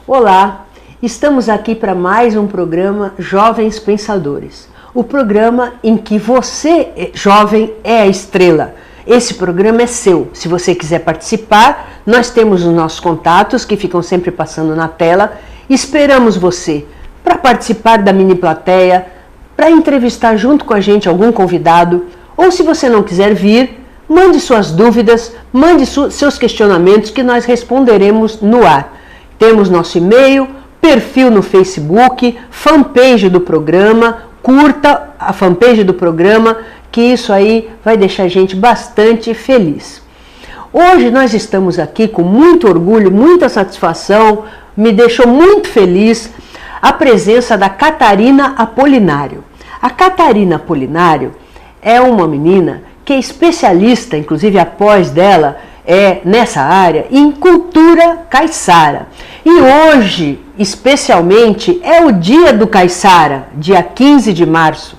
Olá, estamos aqui para mais um programa Jovens Pensadores. O programa em que você, jovem, é a estrela. Esse programa é seu. Se você quiser participar, nós temos os nossos contatos que ficam sempre passando na tela. Esperamos você para participar da mini plateia, para entrevistar junto com a gente algum convidado, ou se você não quiser vir, mande suas dúvidas, mande seus questionamentos que nós responderemos no ar. Temos nosso e-mail, perfil no Facebook, fanpage do programa, curta a fanpage do programa, que isso aí vai deixar a gente bastante feliz. Hoje nós estamos aqui com muito orgulho, muita satisfação, me deixou muito feliz a presença da Catarina Apolinário. A Catarina Apolinário é uma menina que é especialista, inclusive a pós dela é nessa área, em cultura caiçara. E hoje, especialmente, é o dia do caiçara, dia 15 de março.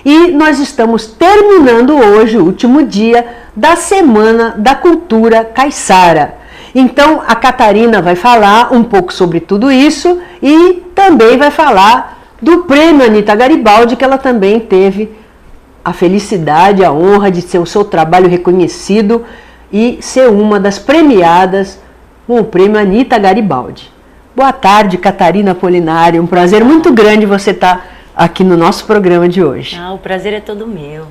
E nós estamos terminando hoje, o último dia da Semana da Cultura Caiçara. Então, a Catarina vai falar um pouco sobre tudo isso e também vai falar do Prêmio Anita Garibaldi, que ela também teve a felicidade, a honra de ser o seu trabalho reconhecido e ser uma das premiadas com o Prêmio Anita Garibaldi. Boa tarde, Catarina Apolinário. Um prazer muito grande você estar aqui no nosso programa de hoje. O prazer é todo meu.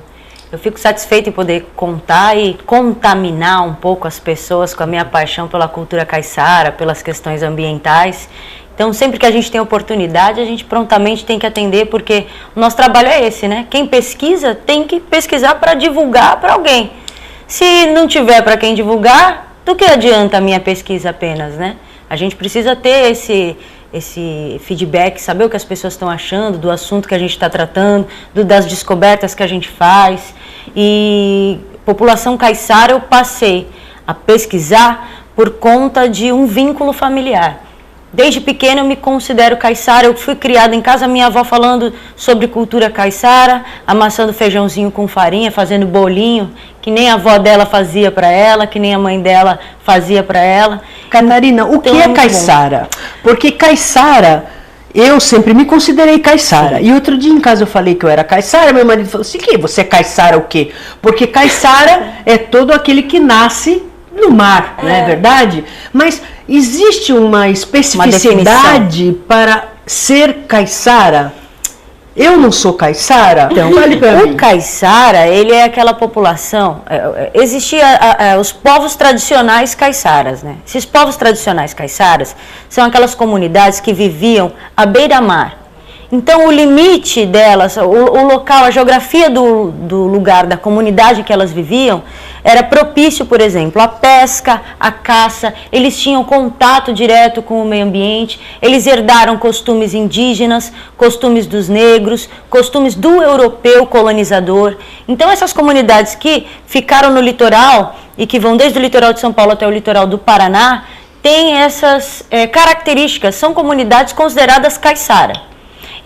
Eu fico satisfeita em poder contar e contaminar um pouco as pessoas com a minha paixão pela cultura caiçara, pelas questões ambientais. Então, sempre que a gente tem oportunidade, a gente prontamente tem que atender, porque o nosso trabalho é esse, né? Quem pesquisa tem que pesquisar para divulgar para alguém. Se não tiver para quem divulgar, do que adianta a minha pesquisa apenas, né? A gente precisa ter esse feedback, saber o que as pessoas estão achando do assunto que a gente está tratando, das descobertas que a gente faz. E população caiçara eu passei a pesquisar por conta de um vínculo familiar. Desde pequena eu me considero caiçara, eu fui criada em casa, minha avó falando sobre cultura caiçara, amassando feijãozinho com farinha, fazendo bolinho, que nem a avó dela fazia para ela, que nem a mãe dela fazia para ela. Catarina, o que é caiçara? Porque caiçara, eu sempre me considerei caiçara. Sim. E outro dia em casa eu falei que eu era caiçara, meu marido falou assim, que você é caiçara o quê? Porque caiçara é todo aquele que nasce no mar, não é verdade? Mas existe uma especificidade para ser caiçara? Eu não sou caiçara? Então, o caiçara, ele é aquela população, existia os povos tradicionais caiçaras, né? Esses povos tradicionais caiçaras são aquelas comunidades que viviam à beira-mar. Então, o limite delas, o local, a geografia do lugar, da comunidade que elas viviam, era propício, por exemplo, à pesca, à caça. Eles tinham contato direto com o meio ambiente, eles herdaram costumes indígenas, costumes dos negros, costumes do europeu colonizador. Então, essas comunidades que ficaram no litoral e que vão desde o litoral de São Paulo até o litoral do Paraná, têm essas características, são comunidades consideradas caiçara.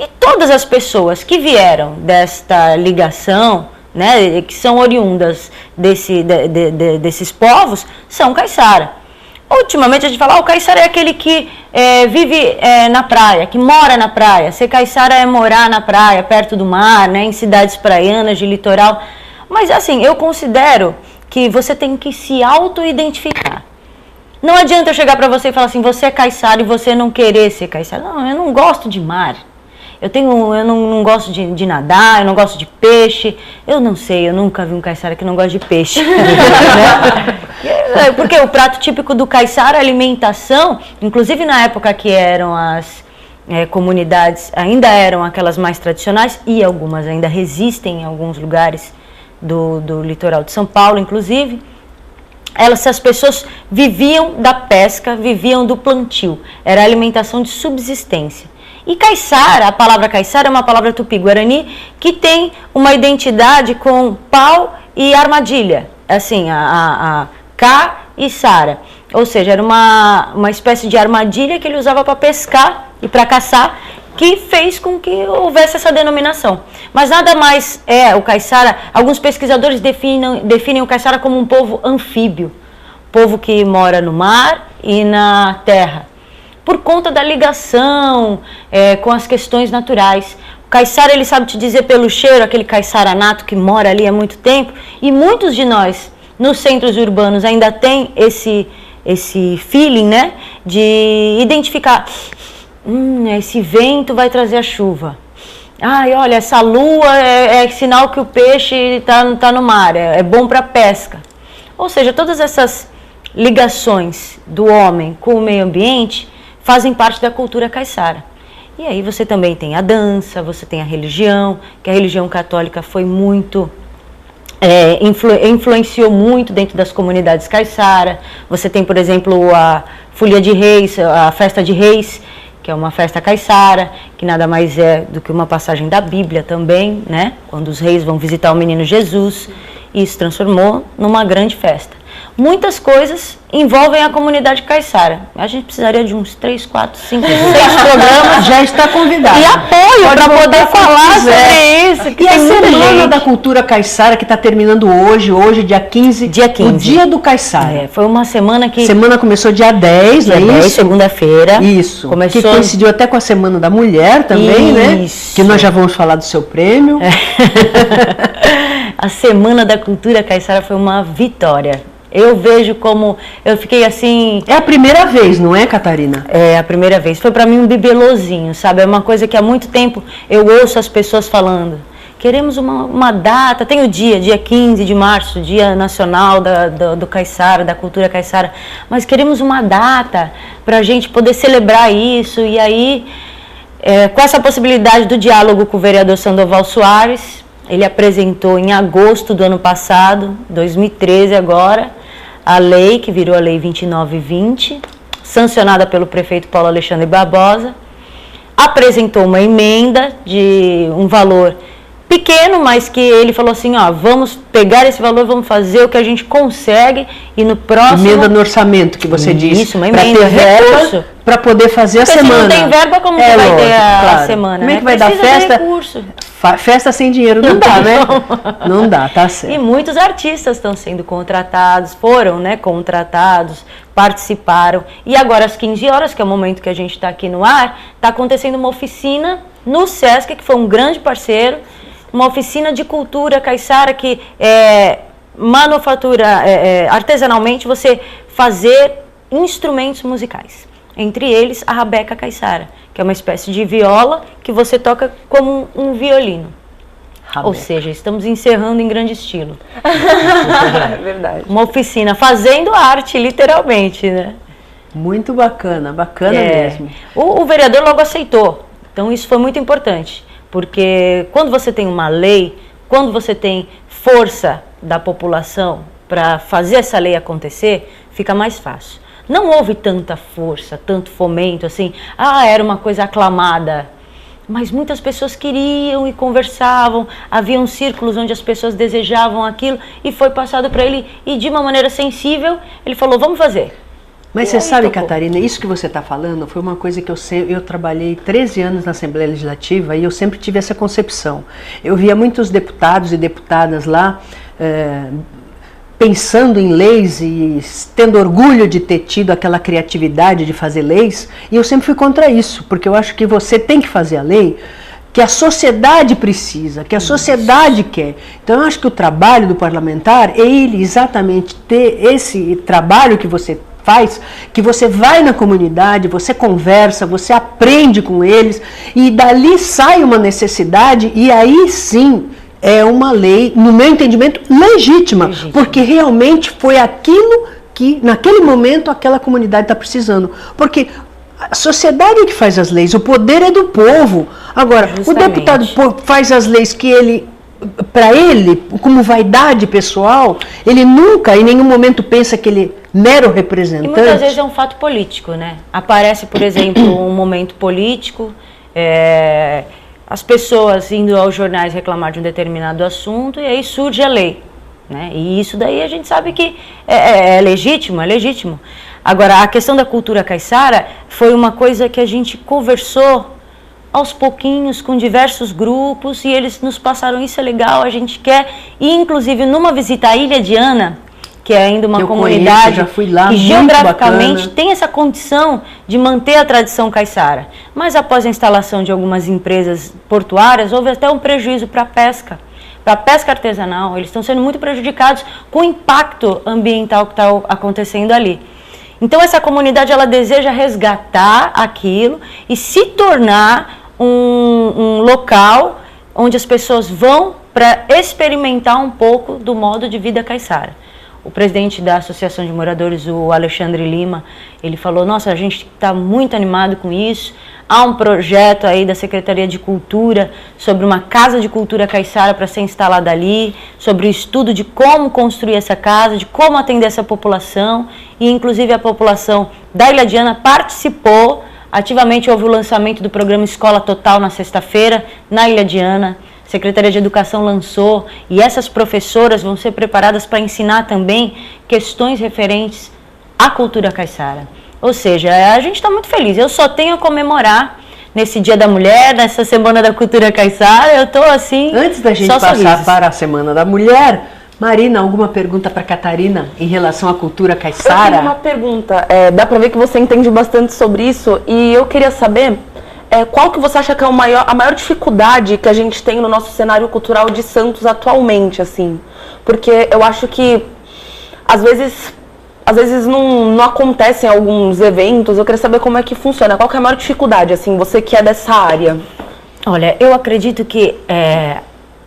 E todas as pessoas que vieram desta ligação, né, que são oriundas desses povos, são caiçara. Ultimamente a gente fala, o caiçara é aquele que vive na praia, que mora na praia. Ser caiçara é morar na praia, perto do mar, né, em cidades praianas, de litoral. Mas assim, eu considero que você tem que se auto-identificar. Não adianta eu chegar para você e falar assim, você é caiçara e você não querer ser caiçara. Não, eu não gosto de mar. Eu não gosto de nadar, eu não gosto de peixe. Eu não sei, eu nunca vi um caiçara que não gosta de peixe. Porque o prato típico do caiçara, a alimentação, inclusive na época que eram as comunidades, ainda eram aquelas mais tradicionais, e algumas ainda resistem em alguns lugares do litoral de São Paulo, inclusive. As pessoas viviam da pesca, viviam do plantio. Era a alimentação de subsistência. E caiçara, a palavra caiçara é uma palavra tupi-guarani que tem uma identidade com pau e armadilha, assim, a Ca e Sara. Ou seja, era uma espécie de armadilha que ele usava para pescar e para caçar, que fez com que houvesse essa denominação. Mas nada mais é o caiçara, alguns pesquisadores definem o caiçara como um povo anfíbio, povo que mora no mar e na terra. por conta da ligação com as questões naturais. O caiçara, ele sabe te dizer pelo cheiro, aquele caiçara nato que mora ali há muito tempo, e muitos de nós, nos centros urbanos, ainda tem esse feeling, né, de identificar, esse vento vai trazer a chuva. Ai, olha, essa lua é sinal que o peixe está no mar, é bom para pesca. Ou seja, todas essas ligações do homem com o meio ambiente fazem parte da cultura caiçara. E aí você também tem a dança, você tem a religião, que a religião católica foi muito... influenciou muito dentro das comunidades caiçara. Você tem, por exemplo, a Folia de Reis, a Festa de Reis, que é uma festa caiçara, que nada mais é do que uma passagem da Bíblia também, né? Quando os reis vão visitar o menino Jesus, e isso transformou numa grande festa. Muitas coisas envolvem a comunidade caiçara. A gente precisaria de uns 3, 4, 5, 6 programas. Já está convidado. E apoio para poder falar sobre isso. E a Semana da Cultura Caiçara, que está terminando hoje, dia 15. Dia 15. O Dia do Caiçara. Foi uma semana que... Semana começou dia 10, dia 10, segunda-feira. Isso. Começou... Que coincidiu até com a Semana da Mulher também, isso, né? Que nós já vamos falar do seu prêmio. A Semana da Cultura Caiçara foi uma vitória. Eu vejo como... Eu fiquei assim... É a primeira vez, não é, Catarina? É a primeira vez. Foi para mim um bibelozinho, sabe? É uma coisa que há muito tempo eu ouço as pessoas falando. Queremos uma data, tem o dia 15 de março, Dia Nacional do Caiçara, da Cultura Caiçara, mas queremos uma data para a gente poder celebrar isso. E aí, com essa possibilidade do diálogo com o vereador Sandoval Soares, ele apresentou em agosto do ano passado, 2013 agora, a lei, que virou a Lei 2920, sancionada pelo prefeito Paulo Alexandre Barbosa, apresentou uma emenda de um valor pequeno, mas que ele falou assim, vamos pegar esse valor, vamos fazer o que a gente consegue e no próximo... Emenda no orçamento, que você disse. Isso, uma emenda, recurso para poder fazer porque a semana. Se não tem verba, como que vai ter a semana? Como é que vai dar festa? Festa sem dinheiro não dá, né? Não dá, tá certo. E muitos artistas estão sendo contratados, foram, né, contratados, participaram. E agora às 15 horas, que é o momento que a gente está aqui no ar, está acontecendo uma oficina no Sesc, que foi um grande parceiro, uma oficina de cultura caiçara que manufatura artesanalmente você fazer instrumentos musicais. Entre eles a rabeca caiçara, que é uma espécie de viola que você toca como um violino. Rabeca. Ou seja, estamos encerrando em grande estilo. É verdade. Uma oficina fazendo arte, literalmente, né? Muito bacana, mesmo. O vereador logo aceitou, então isso foi muito importante. Porque quando você tem uma lei, quando você tem força da população para fazer essa lei acontecer, fica mais fácil. Não houve tanta força, tanto fomento, assim, era uma coisa aclamada. Mas muitas pessoas queriam e conversavam, haviam círculos onde as pessoas desejavam aquilo e foi passado para ele e de uma maneira sensível, ele falou, vamos fazer. Mas você sabe, Catarina, isso que você está falando foi uma coisa que eu trabalhei 13 anos na Assembleia Legislativa e eu sempre tive essa concepção. Eu via muitos deputados e deputadas lá pensando em leis e tendo orgulho de ter tido aquela criatividade de fazer leis, e eu sempre fui contra isso, porque eu acho que você tem que fazer a lei que a sociedade precisa, que a sociedade quer. Então eu acho que o trabalho do parlamentar é ele exatamente ter esse trabalho que você faz, que você vai na comunidade, você conversa, você aprende com eles, e dali sai uma necessidade, e aí sim é uma lei, no meu entendimento, legítima, porque realmente foi aquilo que naquele momento aquela comunidade está precisando, porque a sociedade é que faz as leis, o poder é do povo. Agora, o deputado faz as leis que ele, para ele, como vaidade pessoal, ele nunca, em nenhum momento pensa que ele é mero representante. E muitas vezes é um fato político, né? Aparece, por exemplo, um momento político, as pessoas indo aos jornais reclamar de um determinado assunto e aí surge a lei, né? E isso daí a gente sabe que é legítimo, é legítimo. Agora, a questão da cultura caiçara foi uma coisa que a gente conversou aos pouquinhos com diversos grupos e eles nos passaram, isso é legal, a gente quer. E inclusive numa visita à Ilha de Ana, que é ainda uma eu comunidade conheço, já fui lá, que muito geograficamente bacana. tem essa condição de manter a tradição caiçara. Mas após a instalação de algumas empresas portuárias, houve até um prejuízo para a pesca artesanal. Eles estão sendo muito prejudicados com o impacto ambiental que está acontecendo ali. Então essa comunidade ela deseja resgatar aquilo e se tornar um local onde as pessoas vão para experimentar um pouco do modo de vida caiçara. O presidente da Associação de Moradores, o Alexandre Lima, ele falou, nossa, a gente está muito animado com isso. Há um projeto aí da Secretaria de Cultura sobre uma casa de cultura caiçara para ser instalada ali, sobre o estudo de como construir essa casa, de como atender essa população, e inclusive a população da Ilha Diana participou ativamente. Houve o lançamento do programa Escola Total na sexta-feira, na Ilha Diana. A Secretaria de Educação lançou, e essas professoras vão ser preparadas para ensinar também questões referentes à cultura caiçara. Ou seja, a gente está muito feliz. Eu só tenho a comemorar nesse Dia da Mulher, nessa Semana da Cultura Caiçara. Eu estou assim. Antes da gente passar para a Semana da Mulher, Marina, alguma pergunta para Catarina em relação à cultura caiçara? Eu tenho uma pergunta. Dá para ver que você entende bastante sobre isso, e eu queria saber qual que você acha que é a maior dificuldade que a gente tem no nosso cenário cultural de Santos atualmente, assim? Porque eu acho que às vezes não acontecem alguns eventos. Eu queria saber como é que funciona. Qual que é a maior dificuldade, assim, você que é dessa área? Olha, eu acredito que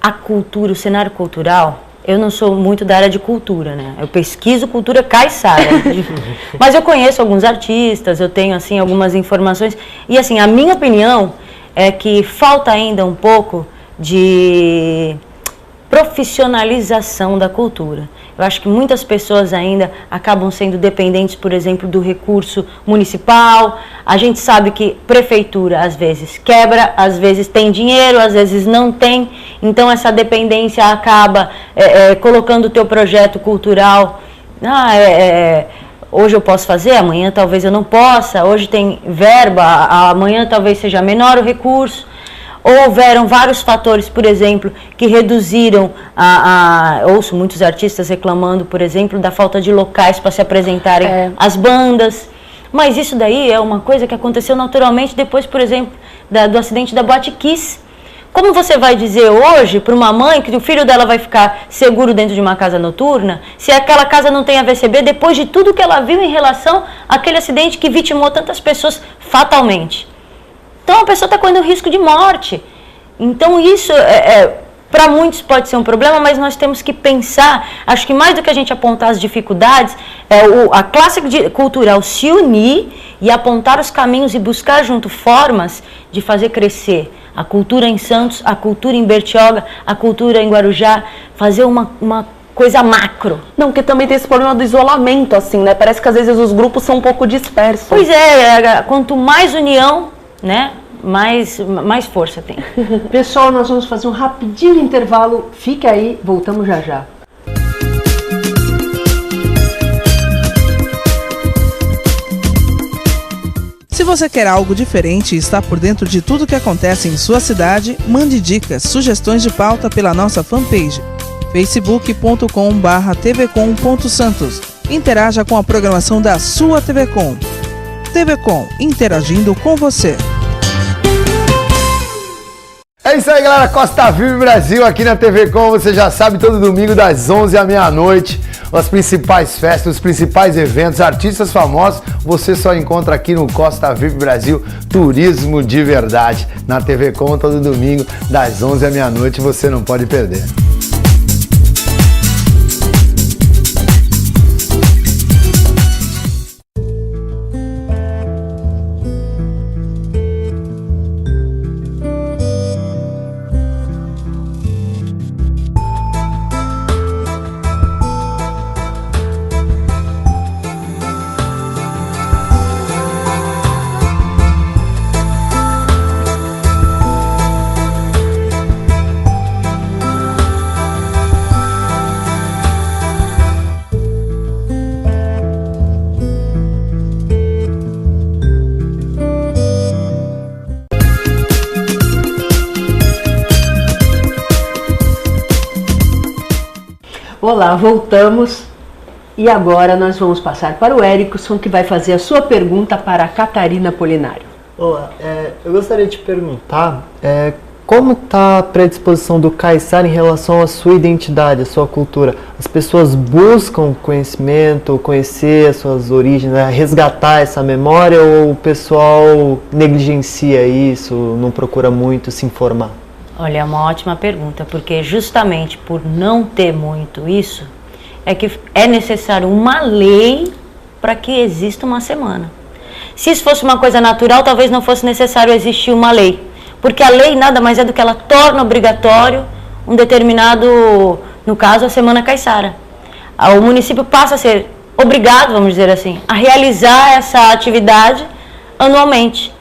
a cultura, o cenário cultural, eu não sou muito da área de cultura, né? Eu pesquiso cultura caiçara. Mas eu conheço alguns artistas, eu tenho, assim, algumas informações. E, assim, a minha opinião é que falta ainda um pouco de profissionalização da cultura. Eu acho que muitas pessoas ainda acabam sendo dependentes, por exemplo, do recurso municipal. A gente sabe que prefeitura às vezes quebra, às vezes tem dinheiro, às vezes não tem. Então essa dependência acaba colocando o teu projeto cultural. Hoje eu posso fazer, amanhã talvez eu não possa. Hoje tem verba, amanhã talvez seja menor o recurso. Houveram vários fatores, por exemplo, que reduziram ouço muitos artistas reclamando, por exemplo, da falta de locais para se apresentarem as bandas. Mas isso daí é uma coisa que aconteceu naturalmente depois, por exemplo, do acidente da Boate Kiss. Como você vai dizer hoje para uma mãe que o filho dela vai ficar seguro dentro de uma casa noturna, se aquela casa não tem AVCB, depois de tudo que ela viu em relação àquele acidente que vitimou tantas pessoas fatalmente? Então a pessoa está correndo risco de morte. Então isso, para muitos pode ser um problema, mas nós temos que pensar, acho que mais do que a gente apontar as dificuldades, a classe cultural se unir e apontar os caminhos e buscar junto formas de fazer crescer a cultura em Santos, a cultura em Bertioga, a cultura em Guarujá, fazer uma coisa macro. Não, porque também tem esse problema do isolamento, assim, né? Parece que às vezes os grupos são um pouco dispersos. Pois é, quanto mais união, né, mais força tem. Pessoal, nós vamos fazer um rapidinho intervalo. Fica aí, voltamos já já. Se você quer algo diferente e está por dentro de tudo que acontece em sua cidade, mande dicas, sugestões de pauta pela nossa fanpage facebook.com/tvcom.santos. Interaja com a programação da sua TV Com. TV Com, interagindo com você. É isso aí, galera. Costa Vive Brasil aqui na TV Com. Você já sabe, todo domingo das 11 à meia-noite, as principais festas, os principais eventos, artistas famosos, você só encontra aqui no Costa Vive Brasil, turismo de verdade. Na TV Com, todo domingo das 11 à meia-noite, você não pode perder. Olá, voltamos. E agora nós vamos passar para o Erickson, que vai fazer a sua pergunta para a Catarina Polinário. Olá, eu gostaria de perguntar como está a predisposição do caiçara em relação à sua identidade, à sua cultura? As pessoas buscam conhecimento, conhecer as suas origens, né, resgatar essa memória, ou o pessoal negligencia isso, não procura muito se informar? Olha, é uma ótima pergunta, porque justamente por não ter muito isso, é que é necessário uma lei para que exista uma semana. Se isso fosse uma coisa natural, talvez não fosse necessário existir uma lei, porque a lei nada mais é do que ela torna obrigatório um determinado, no caso, a Semana Caiçara. O município passa a ser obrigado, vamos dizer assim, a realizar essa atividade anualmente.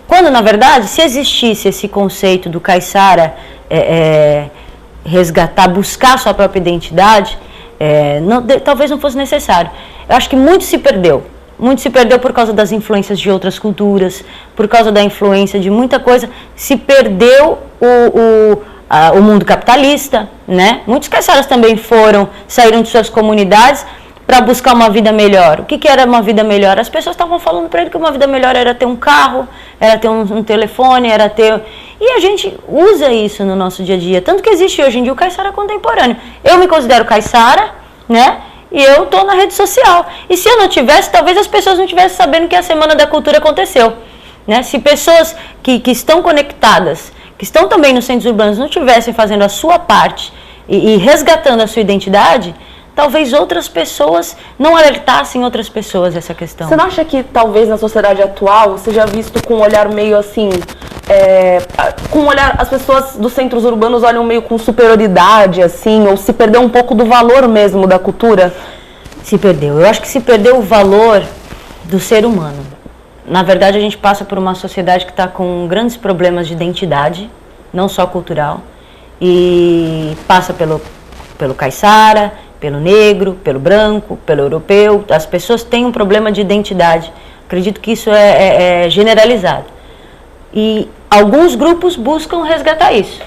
Quando, na verdade, se existisse esse conceito do caiçara resgatar, buscar sua própria identidade, talvez não fosse necessário. Eu acho que muito se perdeu. Muito se perdeu por causa das influências de outras culturas, por causa da influência de muita coisa. Se perdeu o mundo capitalista, né? Muitos caiçaras também saíram de suas comunidades para buscar uma vida melhor. O que era uma vida melhor? As pessoas estavam falando para ele que uma vida melhor era ter um carro, era ter um telefone, era ter... E a gente usa isso no nosso dia a dia. Tanto que existe hoje em dia o caiçara contemporâneo. Eu me considero caiçara, né? E eu estou na rede social. E se eu não tivesse, talvez as pessoas não estivessem sabendo que a Semana da Cultura aconteceu, né? Se pessoas que estão conectadas, que estão também nos centros urbanos, não estivessem fazendo a sua parte e resgatando a sua identidade, talvez outras pessoas não alertassem outras pessoas essa questão. Você não acha que talvez na sociedade atual seja visto com um olhar meio assim, com um olhar, as pessoas dos centros urbanos olham meio com superioridade, assim, ou se perdeu um pouco do valor mesmo da cultura? Se perdeu. Eu acho que se perdeu o valor do ser humano. Na verdade, a gente passa por uma sociedade que está com grandes problemas de identidade, não só cultural, e passa pelo caiçara, pelo negro, pelo branco, pelo europeu. As pessoas têm um problema de identidade. Acredito que isso é generalizado. E alguns grupos buscam resgatar isso.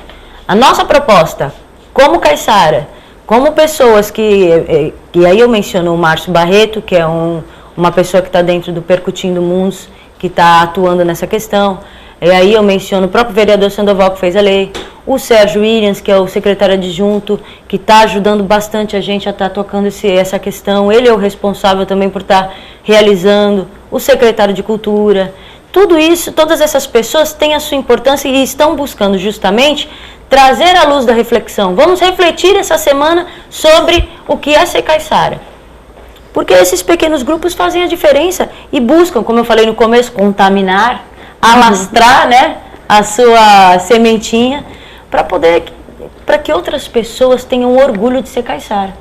A nossa proposta, como caiçara, como pessoas que aí eu menciono o Márcio Barreto, que é uma pessoa que está dentro do Percutindo Mundos, que está atuando nessa questão. E aí eu menciono o próprio vereador Sandoval, que fez a lei, o Sérgio Williams, que é o secretário adjunto, que está ajudando bastante a gente a estar tocando essa questão. Ele é o responsável também por estar realizando, o secretário de Cultura. Tudo isso, todas essas pessoas têm a sua importância e estão buscando justamente trazer à luz da reflexão. Vamos refletir essa semana sobre o que é ser caiçara. Porque esses pequenos grupos fazem a diferença e buscam, como eu falei no começo, contaminar, alastrar, né, a sua sementinha para que outras pessoas tenham orgulho de ser caiçara.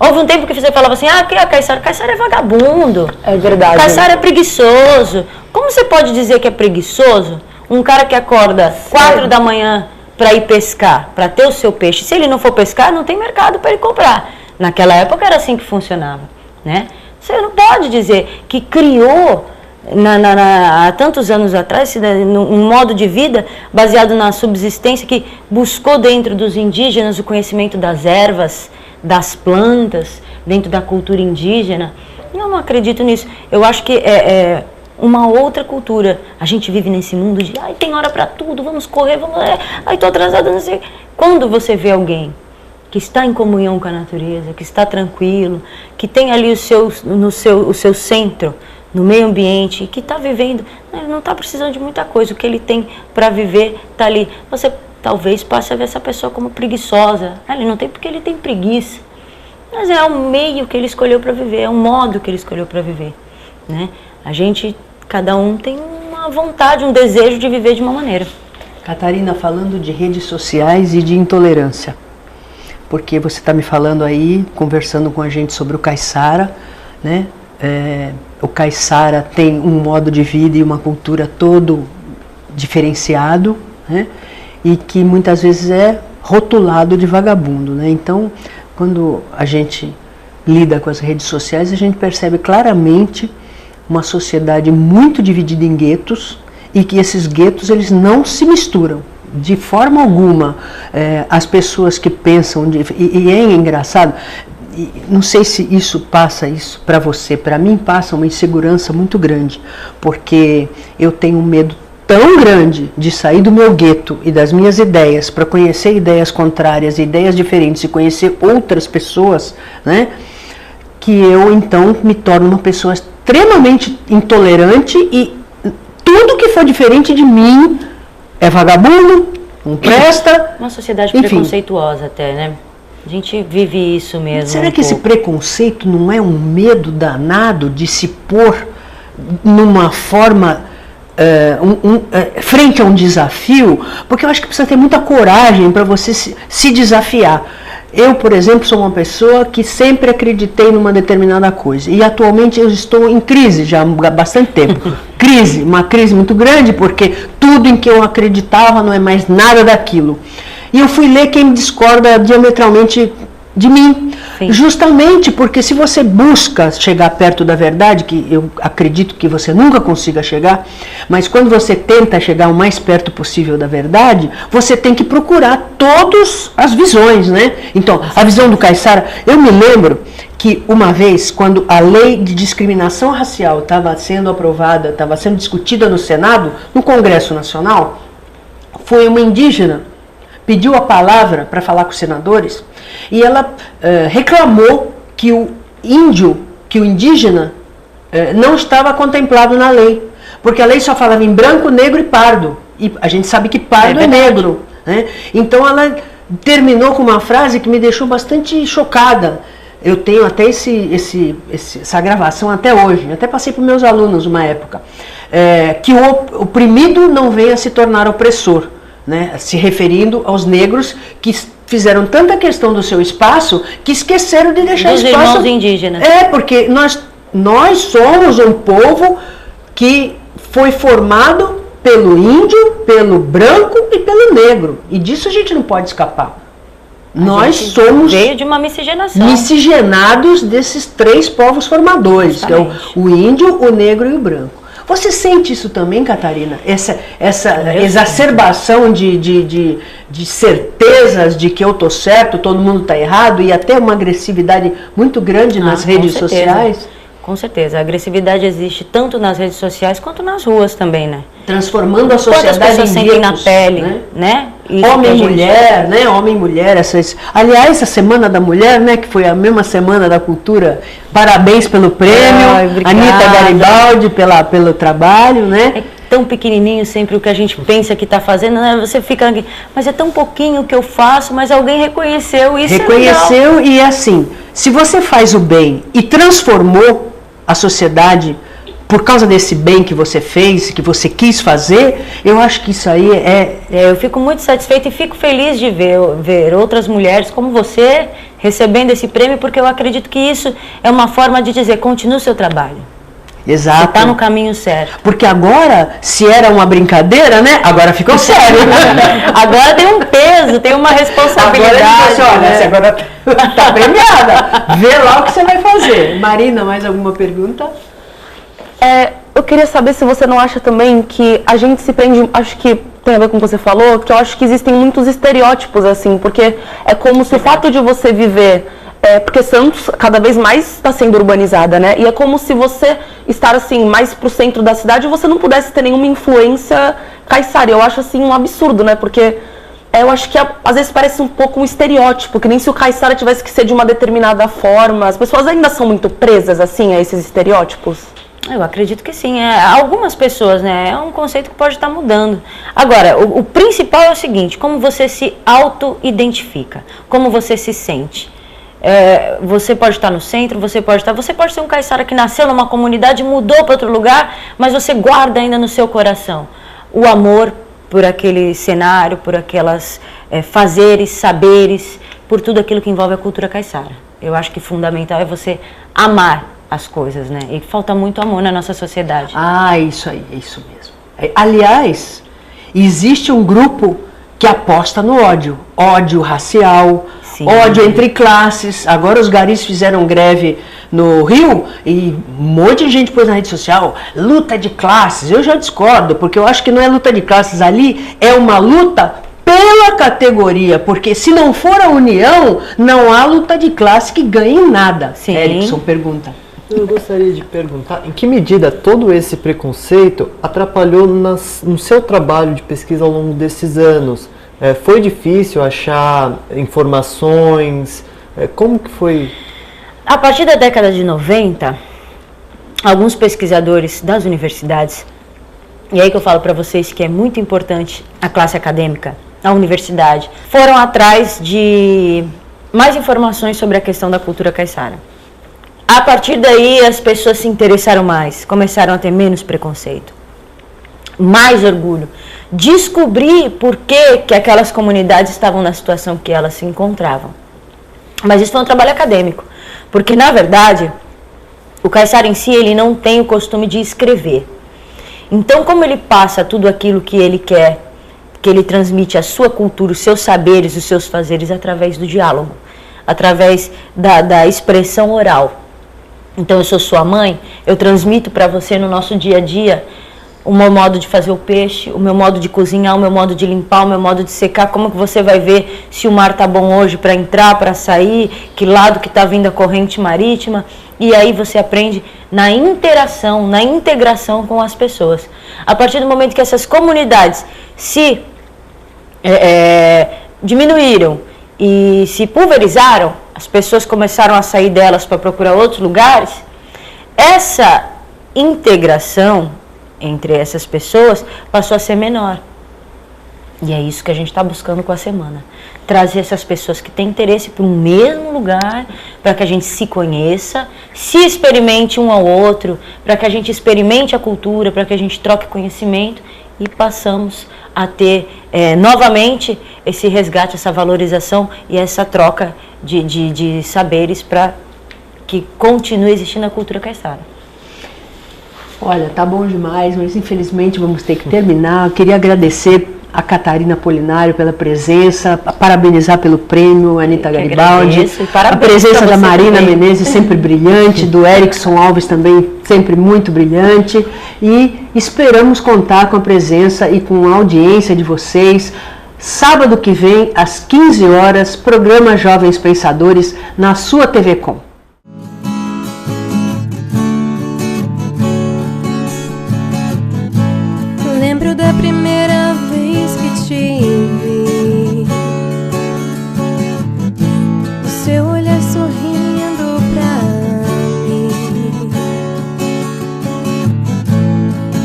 Houve um tempo que você falava assim, que é caiçara? Caiçara é vagabundo. É verdade. Caiçara é preguiçoso. Como você pode dizer que é preguiçoso um cara que acorda 4 da manhã para ir pescar, para ter o seu peixe? Se ele não for pescar, não tem mercado para ele comprar. Naquela época era assim que funcionava, né? Você não pode dizer que criou há tantos anos atrás um modo de vida baseado na subsistência, que buscou dentro dos indígenas o conhecimento das ervas, das plantas, dentro da cultura indígena. Eu não acredito nisso. Eu acho que é uma outra cultura. A gente vive nesse mundo de tem hora para tudo, vamos correr, tô atrasada, não sei. Quando você vê alguém que está em comunhão com a natureza, que está tranquilo, que tem ali o seu centro, no meio ambiente, que está vivendo, ele não está precisando de muita coisa, o que ele tem para viver está ali. Você talvez passe a ver essa pessoa como preguiçosa. Ele não tem porque ele tem preguiça. Mas é o meio que ele escolheu para viver, é o modo que ele escolheu para viver, né? Cada um tem uma vontade, um desejo de viver de uma maneira. Catarina, falando de redes sociais e de intolerância, porque você está me falando aí, conversando com a gente sobre o caiçara, né? O caiçara tem um modo de vida e uma cultura todo diferenciado, né? E que muitas vezes é rotulado de vagabundo, né? Então, quando a gente lida com as redes sociais, a gente percebe claramente uma sociedade muito dividida em guetos, e que esses guetos eles não se misturam de forma alguma. As pessoas que pensam, e é engraçado, não sei se isso passa isso para você, para mim passa uma insegurança muito grande, porque eu tenho um medo tão grande de sair do meu gueto e das minhas ideias para conhecer ideias contrárias, ideias diferentes e conhecer outras pessoas, né, que eu então me torno uma pessoa extremamente intolerante e tudo que for diferente de mim é vagabundo, não presta. Uma sociedade enfim. Preconceituosa até, né? A gente vive isso mesmo. Será que esse preconceito não é um medo danado de se pôr numa forma frente a um desafio? Porque eu acho que precisa ter muita coragem para você se desafiar. Eu, por exemplo, sou uma pessoa que sempre acreditei numa determinada coisa e atualmente eu estou em crise já há bastante tempo. Uma crise muito grande, porque tudo em que eu acreditava não é mais nada daquilo. E eu fui ler quem discorda diametralmente de mim. Sim. Justamente porque se você busca chegar perto da verdade, que eu acredito que você nunca consiga chegar, mas quando você tenta chegar o mais perto possível da verdade, você tem que procurar todas as visões, né? Então, a visão do Caissara, eu me lembro que uma vez, quando a lei de discriminação racial estava sendo aprovada, estava sendo discutida no Senado, no Congresso Nacional, foi uma indígena, pediu a palavra para falar com os senadores, e ela reclamou que o indígena não estava contemplado na lei, porque a lei só falava em branco, negro e pardo, e a gente sabe que pardo é negro, né? Então ela terminou com uma frase que me deixou bastante chocada. Eu tenho até essa gravação até hoje, até passei para os meus alunos uma época, que o oprimido não venha se tornar opressor, né? Se referindo aos negros que fizeram tanta questão do seu espaço que esqueceram de deixar dos espaço. Irmãos indígenas. Porque nós somos um povo que foi formado pelo índio, pelo branco e pelo negro, e disso a gente não pode escapar. Nós somos veio de uma miscigenação. miscigenados desses três povos formadores, Justamente. que é o índio, o negro e o branco. Você sente isso também, Catarina? Essa exacerbação de certezas de que eu estou certo, todo mundo está errado, e até uma agressividade muito grande nas redes sociais? Com certeza. A agressividade existe tanto nas redes sociais quanto nas ruas também, né? Transformando a sociedade Quantas pessoas em sentem na guetos, pele, né? Homem e mulher, né? Homem e mulher. Aliás, a Semana da Mulher, né? Que foi a mesma Semana da Cultura. Parabéns pelo prêmio. Ai, obrigada. Anitta Garibaldi pelo trabalho, né? É tão pequenininho sempre o que a gente pensa que está fazendo, né? Você fica aqui, mas é tão pouquinho que eu faço, mas alguém reconheceu isso. Reconheceu, e assim, se você faz o bem e transformou a sociedade por causa desse bem que você fez, que você quis fazer, eu acho que isso aí eu fico muito satisfeita e fico feliz de ver outras mulheres como você recebendo esse prêmio, porque eu acredito que isso é uma forma de dizer, continue o seu trabalho. Exato. Você está no caminho certo. Porque agora, se era uma brincadeira, né? Agora ficou sério. Agora tem um peso, tem uma responsabilidade. Agora você agora está premiada. Vê lá o que você vai fazer. Marina, mais alguma pergunta? Eu queria saber se você não acha também que a gente se prende, acho que tem a ver com o que você falou, que eu acho que existem muitos estereótipos, assim, porque é como se o fato de você viver, porque Santos cada vez mais está sendo urbanizada, né? E é como se você estar, assim, mais pro centro da cidade, você não pudesse ter nenhuma influência caiçara. Eu acho, assim, um absurdo, né? Porque eu acho que às vezes parece um pouco um estereótipo, que nem se o caiçara tivesse que ser de uma determinada forma. As pessoas ainda são muito presas, assim, a esses estereótipos. Eu acredito que sim. Algumas pessoas, né? É um conceito que pode estar mudando. Agora, o principal é o seguinte, como você se auto-identifica, como você se sente. Você pode estar no centro, você pode ser um caiçara que nasceu numa comunidade, mudou para outro lugar, mas você guarda ainda no seu coração o amor por aquele cenário, por aquelas fazeres, saberes, por tudo aquilo que envolve a cultura caiçara. Eu acho que fundamental é você amar as coisas, né? E falta muito amor na nossa sociedade. Ah, isso aí, é isso mesmo. Aliás, existe um grupo que aposta no ódio racial, Sim. Ódio entre classes. Agora os garis fizeram greve no Rio e um monte de gente pôs na rede social, luta de classes. Eu já discordo, porque eu acho que não é luta de classes ali, é uma luta pela categoria, porque se não for a união, não há luta de classe que ganhe nada. Sim. Erickson pergunta. Eu gostaria de perguntar, em que medida todo esse preconceito atrapalhou no seu trabalho de pesquisa ao longo desses anos? Foi difícil achar informações? Como que foi? A partir da década de 90, alguns pesquisadores das universidades, e aí que eu falo para vocês que é muito importante a classe acadêmica, a universidade, foram atrás de mais informações sobre a questão da cultura caiçara. A partir daí, as pessoas se interessaram mais, começaram a ter menos preconceito, mais orgulho, descobrir por que aquelas comunidades estavam na situação que elas se encontravam. Mas isso foi um trabalho acadêmico, porque, na verdade, o caiçara em si, ele não tem o costume de escrever. Então, como ele passa tudo aquilo que ele quer, que ele transmite a sua cultura, os seus saberes, os seus fazeres, através do diálogo, através da expressão oral. Então, eu sou sua mãe, eu transmito para você no nosso dia a dia o meu modo de fazer o peixe, o meu modo de cozinhar, o meu modo de limpar, o meu modo de secar, como que você vai ver se o mar tá bom hoje para entrar, para sair, que lado que tá vindo a corrente marítima, e aí você aprende na interação, na integração com as pessoas. A partir do momento que essas comunidades se diminuíram e se pulverizaram, as pessoas começaram a sair delas para procurar outros lugares, essa integração entre essas pessoas passou a ser menor. E é isso que a gente está buscando com a semana. Trazer essas pessoas que têm interesse para um mesmo lugar, para que a gente se conheça, se experimente um ao outro, para que a gente experimente a cultura, para que a gente troque conhecimento e passamos a ter novamente esse resgate, essa valorização e essa troca de saberes para que continue existindo a cultura caiçara. Olha, tá bom demais, mas infelizmente vamos ter que terminar. Eu queria agradecer a Catarina Polinário pela presença, parabenizar pelo prêmio, a Anitta Garibaldi, a presença da Marina Menezes, sempre brilhante, do Erickson Alves também, sempre muito brilhante, e esperamos contar com a presença e com a audiência de vocês. Sábado que vem, às 15 horas, programa Jovens Pensadores na sua TV Com. Lembro da primeira vez que te vi, o seu olhar sorrindo pra mim,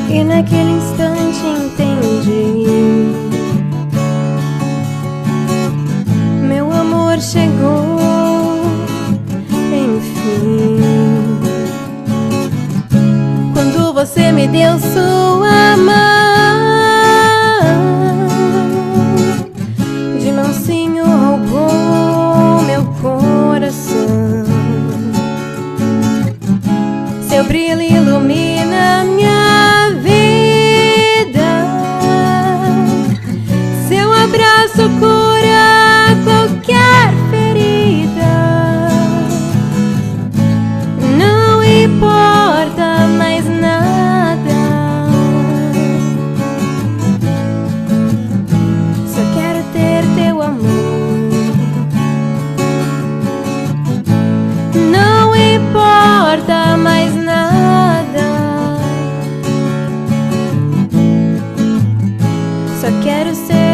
e naquele instante entendi, meu amor chegou, enfim. Quando você me deu sua mão, de mansinho roubou meu coração. Seu brilho ilumina minha vida, seu abraço cura qualquer ferida. Não importa mais nada, só quero ter teu amor. Não importa mais nada, só quero ser